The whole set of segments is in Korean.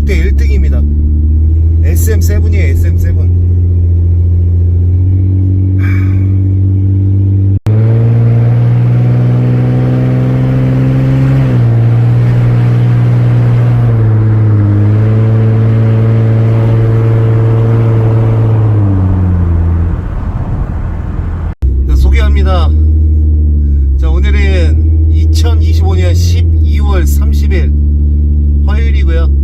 역대 1등입니다. SM7이에요, SM7. 소개합니다. 자, 오늘은 2025년 12월 30일 화요일이고요.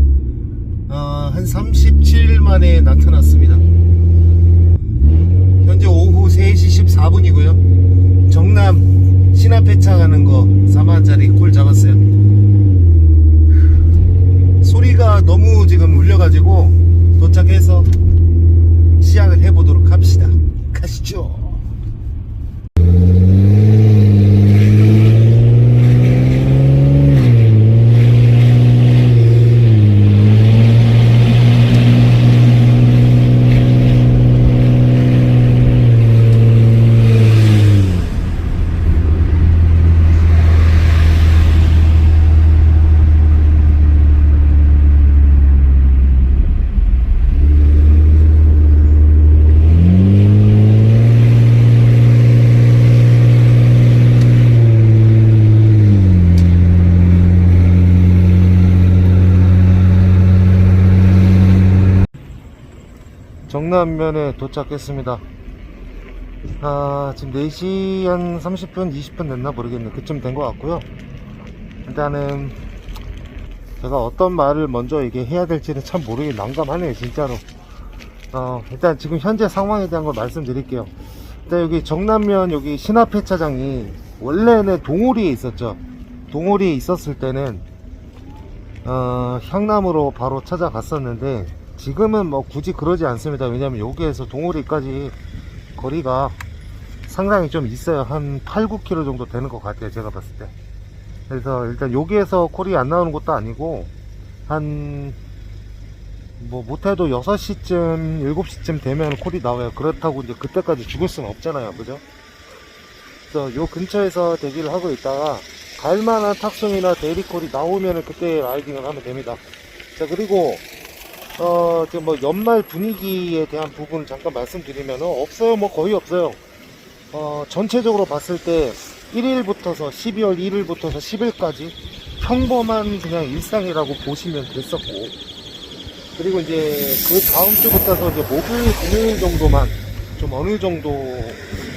한 37일 만에 나타났습니다. 현재 오후 3시 14분이고요 정남 신합회차 가는 거 4만원짜리 콜 잡았어요. 소리가 너무 지금 울려가지고 도착해서 시작을 해보도록 합시다. 가시죠. 정남면에 도착했습니다. 지금 4시 한 30분 20분 됐나 모르겠네. 그쯤 된 것 같고요. 일단은 제가 어떤 말을 먼저 이게 해야 될지는 참 모르게 난감하네요, 진짜로. 일단 지금 현재 상황에 대한 걸 말씀드릴게요. 일단 여기 정남면 여기 신합회차장이 원래는 동호리에 있었죠. 동호리에 있었을 때는 향남으로 바로 찾아갔었는데 지금은 뭐 굳이 그러지 않습니다. 왜냐면 여기에서 동호리까지 거리가 상당히 좀 있어요. 한 8, 9km 정도 되는 것 같아요, 제가 봤을 때. 그래서 일단 여기에서 콜이 안 나오는 것도 아니고 한 뭐 못해도 6시쯤 7시쯤 되면 콜이 나와요. 그렇다고 이제 그때까지 죽을 수는 없잖아요, 그죠? 그래서 요 근처에서 대기를 하고 있다가 갈만한 탁송이나 대리콜이 나오면 그때 라이딩을 하면 됩니다. 자, 그리고 지금 뭐 연말 분위기에 대한 부분을 잠깐 말씀드리면 없어요. 뭐 거의 없어요. 전체적으로 봤을 때 1일부터서 12월 1일부터서 10일까지 평범한 그냥 일상이라고 보시면 됐었고, 그리고 이제 그 다음 주부터서 이제 목요일 금요일 정도만 좀 어느 정도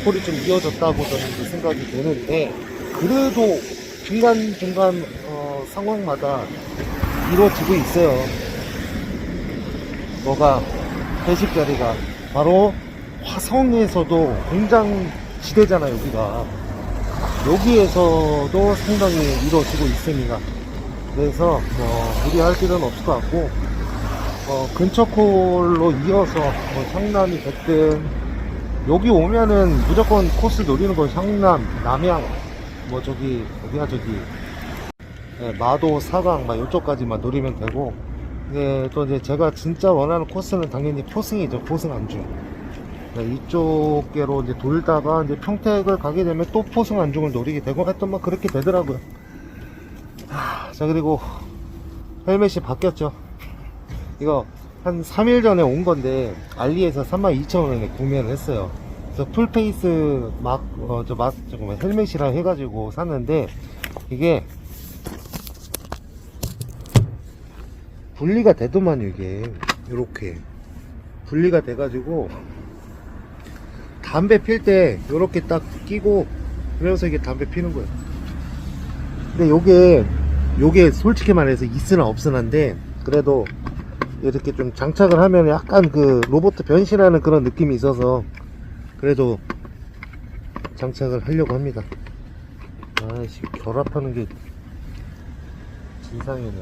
콜이 좀 이어졌다고 저는 생각이 되는데, 그래도 중간중간 상황마다 이루어지고 있어요. 뭐가 회식 자리가 바로 화성에서도 공장 지대잖아요, 여기가. 여기에서도 상당히 이루어지고 있습니다. 그래서 뭐 무리할 필요는 없을 것 같고, 근처 콜로 이어서 뭐 향남이 됐든, 여기 오면은 무조건 코스 노리는 건 향남, 남양, 뭐 저기 어디야 저기 마도, 사강 막 이쪽까지만 노리면 되고, 또 이제 제가 진짜 원하는 코스는 당연히 포승이죠. 포승 안중. 이쪽계로 이제 돌다가 이제 평택을 가게 되면 또 포승 안중을 노리게 되고, 하여튼 막 그렇게 되더라고요. 자, 그리고 헬멧이 바뀌었죠. 이거 한 3일 전에 온 건데 알리에서 32,000원에 구매를 했어요. 그래서 풀페이스 잠깐만, 헬멧이랑 해가지고 샀는데, 이게 분리가 되더만요. 이게 요렇게 분리가 돼가지고 담배 필 때 요렇게 딱 끼고, 그래서 이게 담배 피는 거예요. 근데 요게 솔직히 말해서 있으나 없으나인데, 그래도 이렇게 좀 장착을 하면 약간 그 로봇 변신하는 그런 느낌이 있어서 그래도 장착을 하려고 합니다. 아이씨, 결합하는 게 진상이네.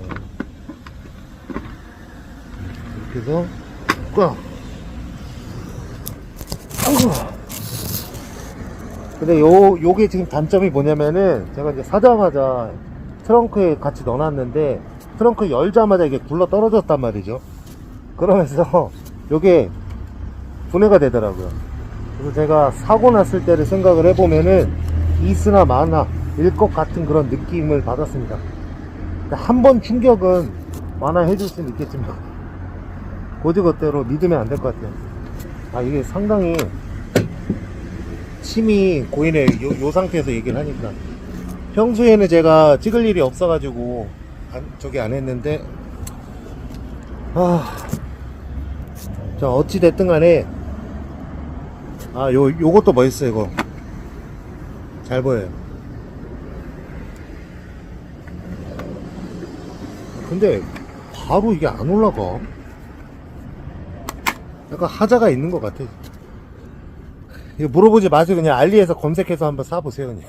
이렇게 해서 꽉. 근데 요게 지금 단점이 뭐냐면은, 제가 이제 사자마자 트렁크에 같이 넣어놨는데 트렁크 열자마자 이게 굴러 떨어졌단 말이죠. 그러면서 요게 분해가 되더라고요. 그래서 제가 사고 났을 때를 생각을 해보면은 있으나 마나 일 것 같은 그런 느낌을 받았습니다. 한 번 충격은 완화해 줄 수는 있겠지만 고지것대로 믿으면 안 될 것 같아요. 아, 이게 상당히 침이 고이네. 요 상태에서 얘기를 하니까. 평소에는 제가 찍을 일이 없어가지고 저기 안 했는데, 자, 어찌됐든 간에, 요것도 멋있어요. 이거 잘 보여요. 근데 바로 이게 안 올라가. 약간 하자가 있는 것 같아. 이거 물어보지 마세요. 그냥 알리에서 검색해서 한번 사보세요. 그냥.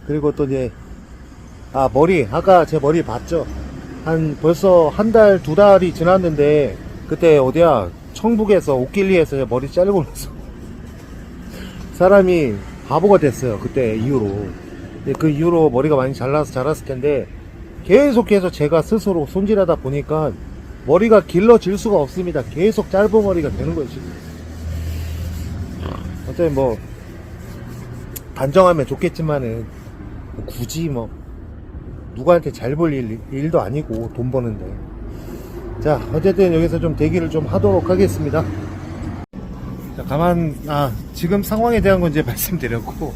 그리고 또 이제 머리, 아까 제 머리 봤죠? 벌써 한 달, 두 달이 지났는데, 그때 어디야, 청북에서, 옥길리에서 제 머리 자르고 나서, 사람이 바보가 됐어요. 그때 이후로. 그 이후로 머리가 많이 자랐을 텐데, 계속해서 제가 스스로 손질하다 보니까, 머리가 길러질 수가 없습니다. 계속 짧은 머리가 되는 거예요, 지금. 어차피 뭐, 단정하면 좋겠지만은, 굳이 뭐, 누구한테 잘 볼 일도 아니고 돈 버는데. 자, 어쨌든 여기서 좀 대기를 좀 하도록 하겠습니다. 자, 지금 상황에 대한 건 이제 말씀드렸고,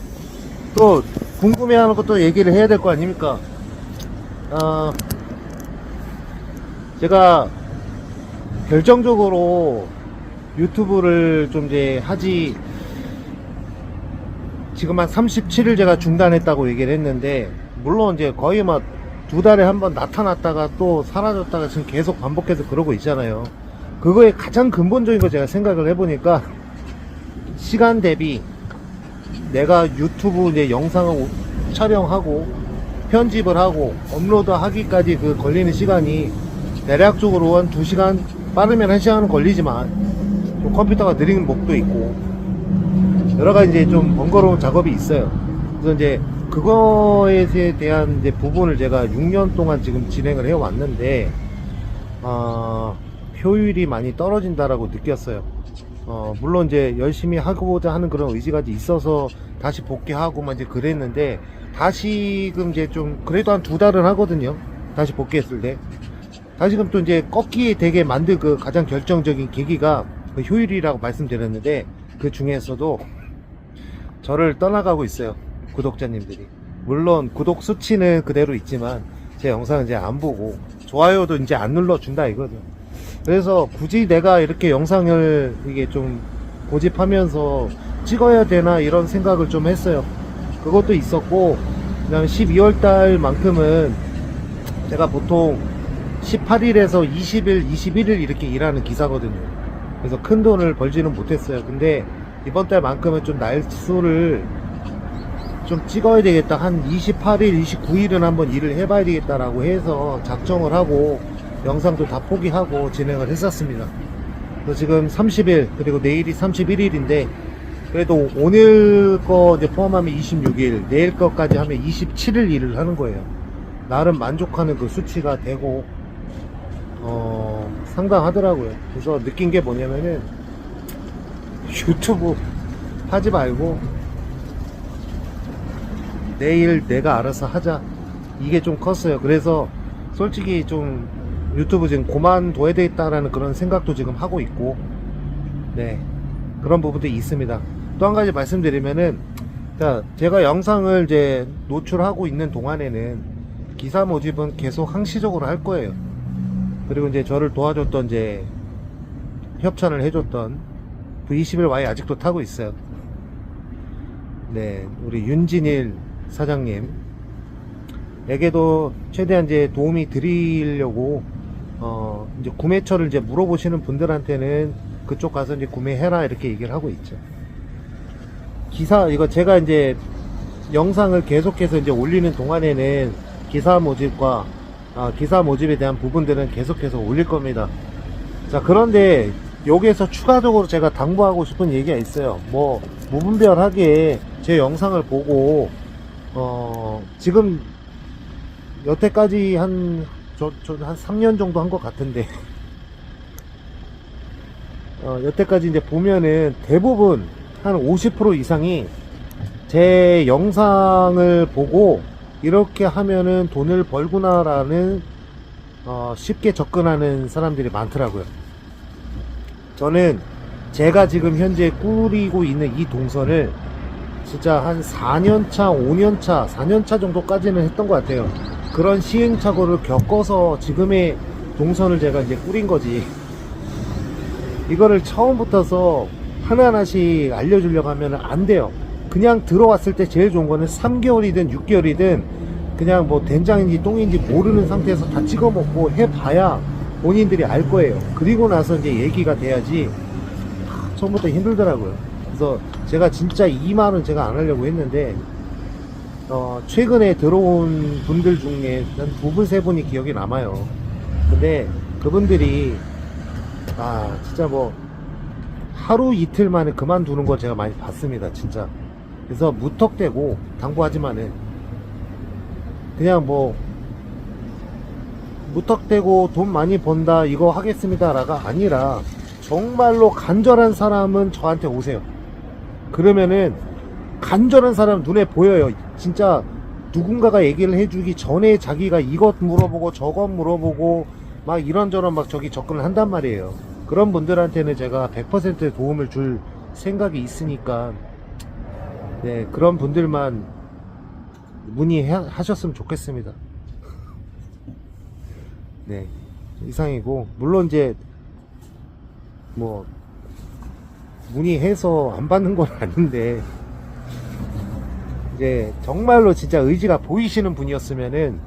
또 궁금해하는 것도 얘기를 해야 될 거 아닙니까? 제가 결정적으로 유튜브를 좀 이제 지금 한 37일 제가 중단했다고 얘기를 했는데, 물론 이제 거의 막 두 달에 한 번 나타났다가 또 사라졌다가 지금 계속 반복해서 그러고 있잖아요. 그거의 가장 근본적인 거 제가 생각을 해보니까, 시간 대비 내가 유튜브 이제 영상을 촬영하고 편집을 하고 업로드 하기까지 그 걸리는 시간이 대략적으로 한 2시간, 빠르면 1시간은 걸리지만 또 컴퓨터가 느린 목도 있고 여러가지 이제 좀 번거로운 작업이 있어요. 그래서 이제 그거에 대한 이제 부분을 제가 6년 동안 지금 진행을 해 왔는데, 효율이 많이 떨어진다라고 느꼈어요. 물론 이제 열심히 하고자 하는 그런 의지가 있어서 다시 복귀하고 막 이제 그랬는데, 다시금 이제 좀 그래도 한 2달은 하거든요. 다시 복귀했을 때. 다시금 또 이제 꺾이게 되게 만든 그 가장 결정적인 계기가 그 효율이라고 말씀드렸는데, 그 중에서도 저를 떠나가고 있어요. 구독자님들이. 물론 구독 수치는 그대로 있지만 제 영상은 이제 안 보고 좋아요도 이제 안 눌러준다 이거죠. 그래서 굳이 내가 이렇게 영상을 이게 좀 고집하면서 찍어야 되나 이런 생각을 좀 했어요. 그것도 있었고, 그다음에 12월달 만큼은 제가 보통 18일에서 20일, 21일 이렇게 일하는 기사거든요. 그래서 큰 돈을 벌지는 못했어요. 근데 이번 달만큼은 좀 날수를 좀 찍어야 되겠다. 한 28일, 29일은 한번 일을 해봐야 되겠다라고 해서 작정을 하고 영상도 다 포기하고 진행을 했었습니다. 그래서 지금 30일, 그리고 내일이 31일인데, 그래도 오늘 거 이제 포함하면 26일, 내일 거까지 하면 27일 일을 하는 거예요. 나름 만족하는 그 수치가 되고, 상당하더라고요. 그래서 느낀 게 뭐냐면은, 유튜브 하지 말고, 내일 내가 알아서 하자. 이게 좀 컸어요. 그래서 솔직히 좀 유튜브 지금 그만둬야 되겠다라는 그런 생각도 지금 하고 있고, 네, 그런 부분도 있습니다. 또 한 가지 말씀드리면은, 자, 제가 영상을 이제 노출하고 있는 동안에는 기사 모집은 계속 항시적으로 할 거예요. 그리고 이제 저를 도와줬던 이제 협찬을 해줬던 V21Y 아직도 타고 있어요. 네, 우리 윤진일 사장님에게도 최대한 이제 도움이 드리려고, 이제 구매처를 이제 물어보시는 분들한테는 그쪽 가서 이제 구매해라 이렇게 얘기를 하고 있죠. 이거 제가 이제 영상을 계속해서 이제 올리는 동안에는 기사 모집에 대한 부분들은 계속해서 올릴 겁니다. 자, 그런데 여기에서 추가적으로 제가 당부하고 싶은 얘기가 있어요. 뭐 무분별하게 제 영상을 보고 지금 여태까지 한 3년 정도 한 것 같은데 여태까지 이제 보면은 대부분 한 50% 이상이 제 영상을 보고 이렇게 하면은 돈을 벌구나라는 쉽게 접근하는 사람들이 많더라고요. 저는 제가 지금 현재 꾸리고 있는 이 동선을 진짜 한 4년차, 5년차, 4년차 정도까지는 했던 것 같아요. 그런 시행착오를 겪어서 지금의 동선을 제가 이제 꾸린 거지. 이거를 처음부터서 하나하나씩 알려주려고 하면 안 돼요. 그냥 들어왔을 때 제일 좋은 거는 3개월이든 6개월이든 그냥 뭐 된장인지 똥인지 모르는 상태에서 다 찍어 먹고 해봐야 본인들이 알 거예요. 그리고 나서 이제 얘기가 돼야지. 처음부터 힘들더라고요. 그래서 제가 진짜 이 말은 제가 안 하려고 했는데 최근에 들어온 분들 중에 한 2분, 3분이 기억이 남아요. 근데 그분들이 진짜 뭐 하루 이틀 만에 그만두는 거 제가 많이 봤습니다, 진짜. 그래서 무턱대고 당부하지만은 그냥 뭐 무턱대고 돈 많이 번다 이거 하겠습니다라가 아니라 정말로 간절한 사람은 저한테 오세요. 그러면은 간절한 사람 눈에 보여요. 진짜 누군가가 얘기를 해주기 전에 자기가 이것 물어보고 저것 물어보고 막 이런저런 막 저기 접근을 한단 말이에요. 그런 분들한테는 제가 100% 도움을 줄 생각이 있으니까 네, 그런 분들만 문의하셨으면 좋겠습니다. 네, 이상이고 물론 이제 뭐 문의해서 안 받는 건 아닌데 이제 정말로 진짜 의지가 보이시는 분이었으면은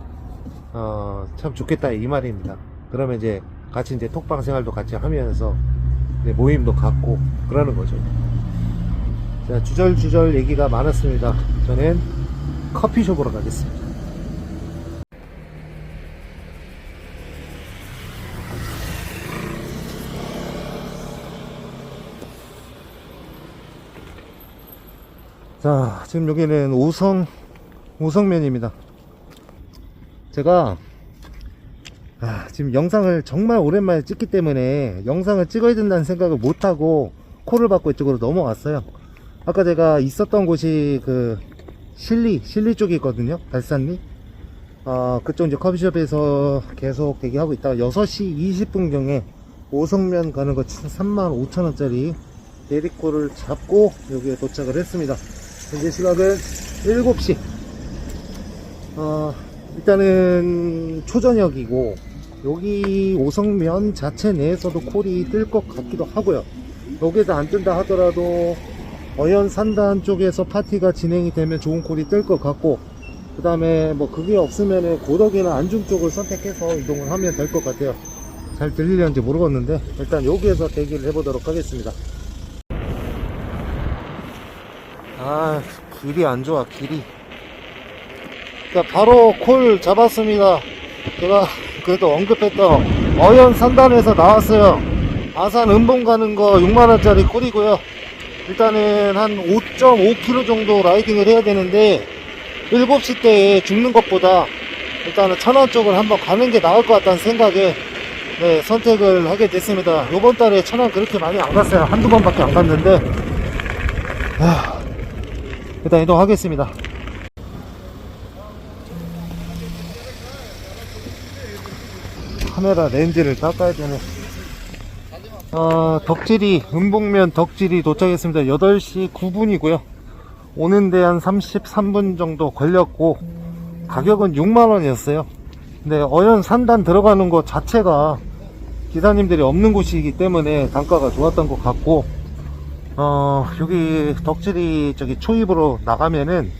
참 좋겠다 이 말입니다. 그러면 이제 같이 이제 톡방 생활도 같이 하면서 모임도 갖고 그러는 거죠. 자, 주절주절 얘기가 많았습니다. 저는 커피숍으로 가겠습니다. 자, 지금 여기는 오성면입니다. 제가 지금 영상을 정말 오랜만에 찍기 때문에 영상을 찍어야 된다는 생각을 못하고 콜을 받고 이쪽으로 넘어왔어요. 아까 제가 있었던 곳이 그 실리 쪽이 있거든요. 발산리. 그쪽 이제 커피숍에서 계속 대기하고 있다가 6시 20분경에 오성면 가는 거 35,000원짜리 대리콜을 잡고 여기에 도착을 했습니다. 현재 시각은 7시. 일단은 초저녁이고 여기 오성면 자체 내에서도 콜이 뜰 것 같기도 하고요. 여기에서 안 뜬다 하더라도 어연 산단 쪽에서 파티가 진행이 되면 좋은 콜이 뜰 것 같고, 그 다음에 뭐 그게 없으면은 고덕이나 안중 쪽을 선택해서 이동을 하면 될 것 같아요. 잘 들리려는지 모르겠는데 일단 여기에서 대기를 해보도록 하겠습니다. 길이 안 좋아, 길이. 자, 바로 콜 잡았습니다. 제가 그래도 언급했던 어연 산단에서 나왔어요. 아산 은봉 가는 거 6만원짜리 콜이고요. 일단은 한 5.5km 정도 라이딩을 해야 되는데 7시 때에 죽는 것보다 일단은 천안 쪽을 한번 가는 게 나을 것 같다는 생각에 선택을 하게 됐습니다. 요번 달에 천안 그렇게 많이 안 갔어요. 한두 번밖에 안 갔는데 일단 이동하겠습니다. 카메라 렌즈를 닦아야 되네. 덕질이, 은봉면 덕질이 도착했습니다. 8시 9분이고요. 오는데 한 33분 정도 걸렸고, 가격은 6만원이었어요. 근데 어연 산단 들어가는 것 자체가 기사님들이 없는 곳이기 때문에 단가가 좋았던 것 같고, 여기 덕질이 저기 초입으로 나가면은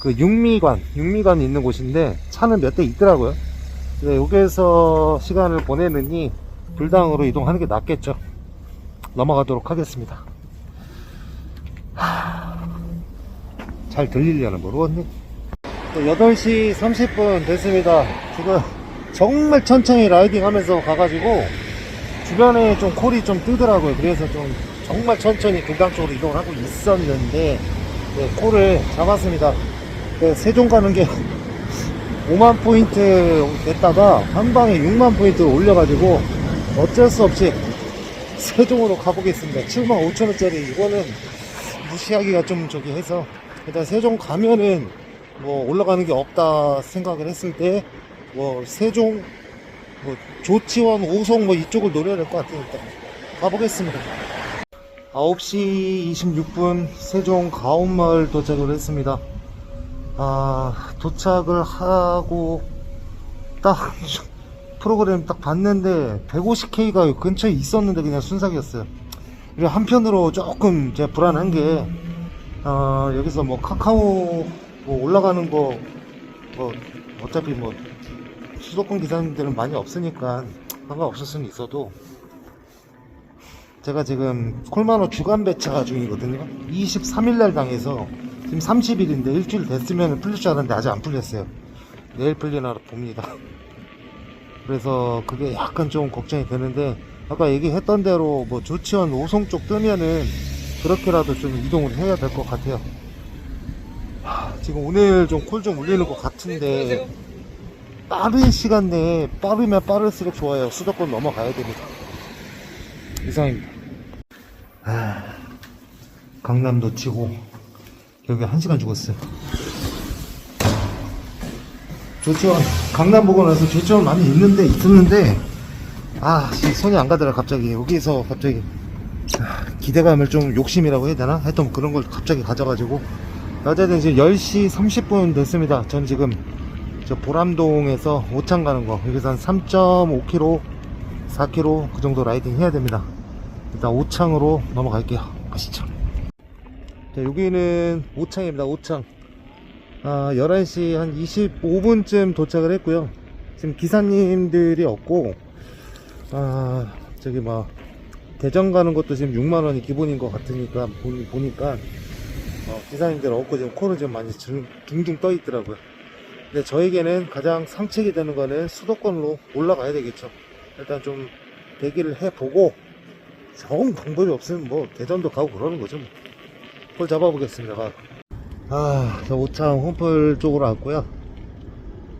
그 육미관 있는 곳인데 차는 몇 대 있더라고요. 여기에서 시간을 보내느니 불당으로 이동하는 게 낫겠죠. 넘어가도록 하겠습니다. 잘 들리려나 모르겠네. 8시 30분 됐습니다. 지금 정말 천천히 라이딩 하면서 가가지고 주변에 좀 콜이 좀 뜨더라고요. 그래서 좀 정말 천천히 불당 쪽으로 이동을 하고 있었는데 콜을 잡았습니다. 세종 가는 게 5만 포인트 됐다가 한 방에 6만 포인트를 올려가지고 어쩔 수 없이 세종으로 가보겠습니다. 7만 5천원짜리 이거는 무시하기가 좀 저기 해서 일단 세종 가면은 뭐 올라가는 게 없다 생각을 했을 때 뭐 세종, 뭐 조치원, 오송 뭐 이쪽을 노려야 될 것 같으니까 가보겠습니다. 9시 26분 세종 가온마을 도착을 했습니다. 도착을 하고 딱 프로그램 딱 봤는데 150K가 근처에 있었는데 그냥 순삭이었어요. 그리고 한편으로 조금 제가 불안한 게 여기서 뭐 카카오 뭐 올라가는 거 뭐 어차피 뭐 수도권 기사님들은 많이 없으니까 상관없을 수는 있어도 제가 지금 콜마노 주간 배차 중이거든요. 23일날 당해서 지금 30일인데 일주일 됐으면 풀릴 줄 알았는데 아직 안 풀렸어요. 내일 풀리나 봅니다. 그래서 그게 약간 좀 걱정이 되는데 아까 얘기했던 대로 뭐 조치원 오송 쪽 뜨면은 그렇게라도 좀 이동을 해야 될 것 같아요. 지금 오늘 좀 콜 좀 울리는 것 같은데 빠른 시간 내에 빠르면 빠를수록 좋아요. 수도권 넘어가야 됩니다. 이상입니다. 강남도 치고 여기 1시간 죽었어요. 조치원 강남 보고 나서 조치원 많이 있었는데 손이 안 가더라. 갑자기 여기서 갑자기 기대감을 좀 욕심이라고 해야 되나? 하여튼 그런 걸 갑자기 가져가지고 어쨌든 지금 10시 30분 됐습니다. 전 지금 저 보람동에서 오창 가는 거 여기서 한 3.5km 4km 그 정도 라이딩 해야 됩니다. 일단 오창으로 넘어갈게요. 가시죠. 자, 여기는 오창입니다. 오창 11시 한 25분쯤 도착을 했고요. 지금 기사님들이 없고 저기 막 대전 가는 것도 지금 6만원이 기본인 것 같으니까 보니까 기사님들 없고 지금 코는 좀 많이 둥둥 떠 있더라고요. 근데 저에게는 가장 상책이 되는 거는 수도권으로 올라가야 되겠죠. 일단 좀 대기를 해보고 정 방법이 없으면 뭐 대전도 가고 그러는 거죠. 콜 잡아보겠습니다. 저 오창 홈플 쪽으로 왔고요.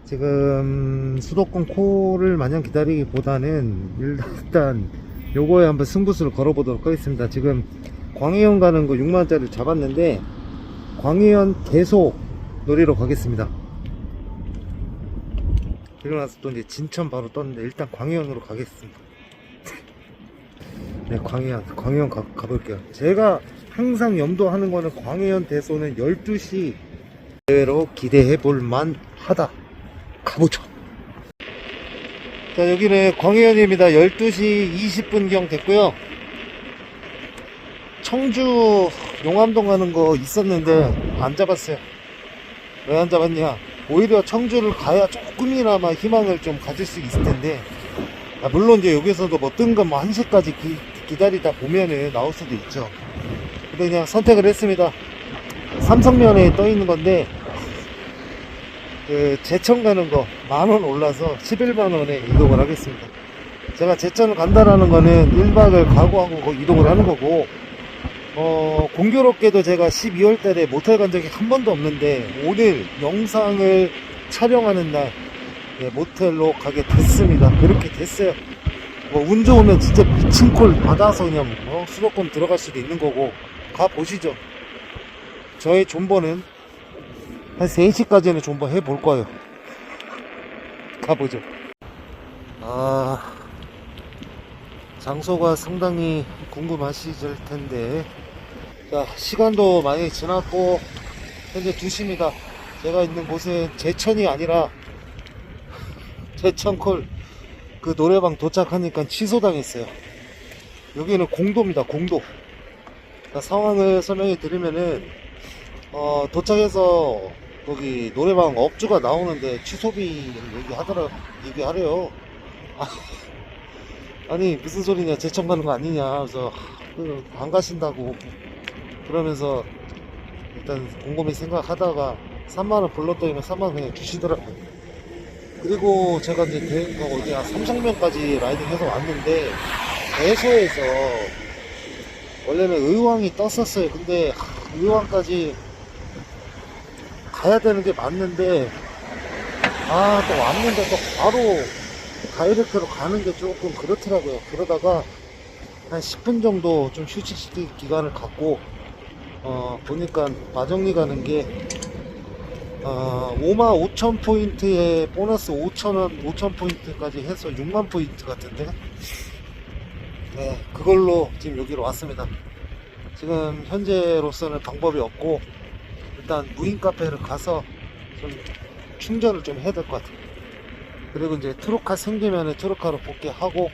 지금 수도권 콜을 마냥 기다리기보다는 일단 요거에 한번 승부수를 걸어보도록 하겠습니다. 지금 광해현 가는 거 6만원짜리 잡았는데 광해현 계속 노리러 가겠습니다. 그리고 나서 또 이제 진천 바로 떴는데 일단 광해현으로 가겠습니다. 네, 광해현 가볼게요. 제가 항상 염두하는 거는 광해현 대소는 12시 대회로 기대해 볼만 하다. 가보죠. 자, 여기는 광해현입니다. 12시 20분경 됐고요. 청주 용암동 가는 거 있었는데 안 잡았어요. 왜 안 잡았냐? 오히려 청주를 가야 조금이나마 희망을 좀 가질 수 있을 텐데 물론 이제 여기서도 뭐 뜬 건 뭐 1시까지 기다리다 보면은 나올 수도 있죠. 근데 그냥 선택을 했습니다. 삼성면에 떠 있는 건데 그 제천 가는 거 10,000원 올라서 11만원에 이동을 하겠습니다. 제가 제천을 간다라는 거는 1박을 각오하고 거기 이동을 하는 거고 공교롭게도 제가 12월 달에 모텔 간 적이 한 번도 없는데 오늘 영상을 촬영하는 날 모텔로 가게 됐습니다. 그렇게 됐어요. 운 좋으면 진짜 미친 콜 받아서 그냥 수도권 들어갈 수도 있는 거고 가보시죠. 저의 존버는 한 3시까지는 존버 해볼 거예요. 가보죠. 장소가 상당히 궁금하시실 텐데 자, 시간도 많이 지났고 현재 2시입니다. 제가 있는 곳은 제천이 아니라 제천콜 그 노래방 도착하니까 취소당했어요. 여기는 공도입니다. 공도. 그러니까 상황을 설명해 드리면은 도착해서 거기 노래방 업주가 나오는데 취소비 얘기하래요. 아니 무슨 소리냐, 제천 가는 거 아니냐. 그래서 안 가신다고 그러면서 일단 곰곰이 생각하다가 3만원 불렀더니 3만원 그냥 주시더라고요. 그리고 제가 이제 어디야 삼성면까지 라이딩해서 왔는데 대소에서 원래는 의왕이 떴었어요. 근데 의왕까지 가야 되는 게 맞는데 또 왔는데 또 바로 다이렉트로 가는 게 조금 그렇더라고요. 그러다가 한 10분 정도 좀 휴식 기간을 갖고 보니까 마정리 가는 게 55,000포인트에 보너스 5,000원, 5,000포인트까지 해서 60,000포인트 같은데, 네, 그걸로 지금 여기로 왔습니다. 지금 현재로서는 방법이 없고, 일단 무인 카페를 가서 좀 충전을 좀 해야 될 것 같아요. 그리고 이제 트로카 생기면은 트로카로 복귀하고,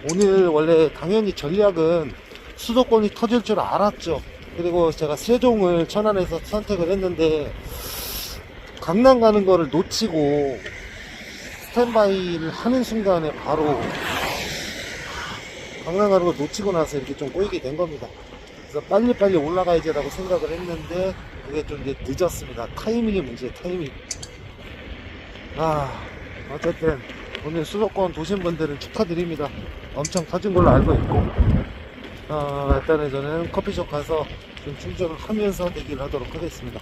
오늘 원래 당연히 전략은 수도권이 터질 줄 알았죠. 그리고 제가 세종을 천안에서 선택을 했는데, 강남 가는 거를 놓치고 스탠바이를 하는 순간에 바로 강남 가는 걸 놓치고 나서 이렇게 좀 꼬이게 된 겁니다. 그래서 빨리빨리 올라가야지라고 생각을 했는데 그게 좀 이제 늦었습니다. 타이밍이 문제예요. 타이밍. 어쨌든 오늘 수도권 도신 분들은 축하드립니다. 엄청 터진 걸로 알고 있고, 일단은 저는 커피숍 가서 좀 충전을 하면서 대기를 하도록 하겠습니다.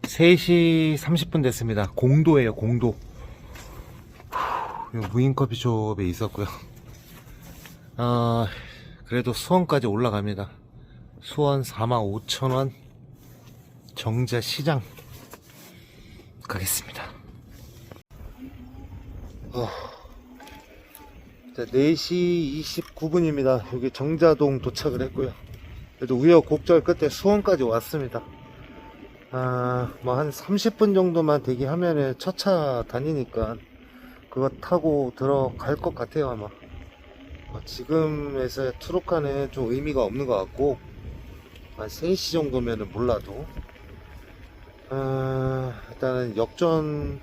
3시 30분 됐습니다. 공도예요, 공도. 무인 커피숍에 있었고요. 그래도 수원까지 올라갑니다. 수원 45,000원 정자시장 가겠습니다. 자, 4시 29분입니다. 여기 정자동 도착을 했고요. 그래도 우여곡절 끝에 수원까지 왔습니다. 뭐 한 30분 정도만 대기하면은 첫 차 다니니까 그거 타고 들어갈 것 같아요. 아마 지금에서의 트로카는 좀 의미가 없는 것 같고, 한 3시 정도면은 몰라도 일단은 역전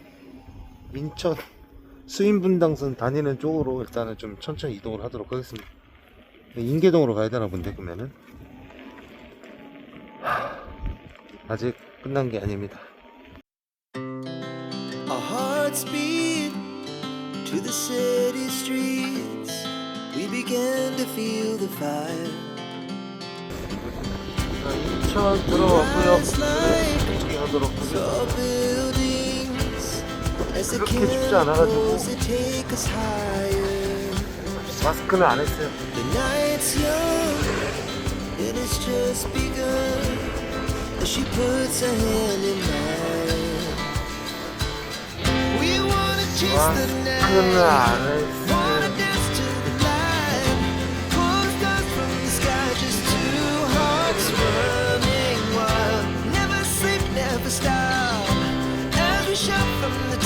인천 수인분당선 다니는 쪽으로 일단은 좀 천천히 이동을 하도록 하겠습니다. 인계동으로 가야 되나 본데, 그러면은 아직 끝난 게 아닙니다. Our hearts beat to the city streets. We began to feel the fire. 인천 들어왔고요. 천천히 하도록 하겠습니다. Tall buildings as the 그렇게 춥지 않아가지고 candles they take us higher. 마스크는 안 했어요. The night's young and it's just begun. As she puts her hand in mine. We wanna chase the 마스크는 night. 안 했어요. Wanna dance to the light. Pull stars from the sky, just two hearts running wild. Never sleep, never stop. As we shout from the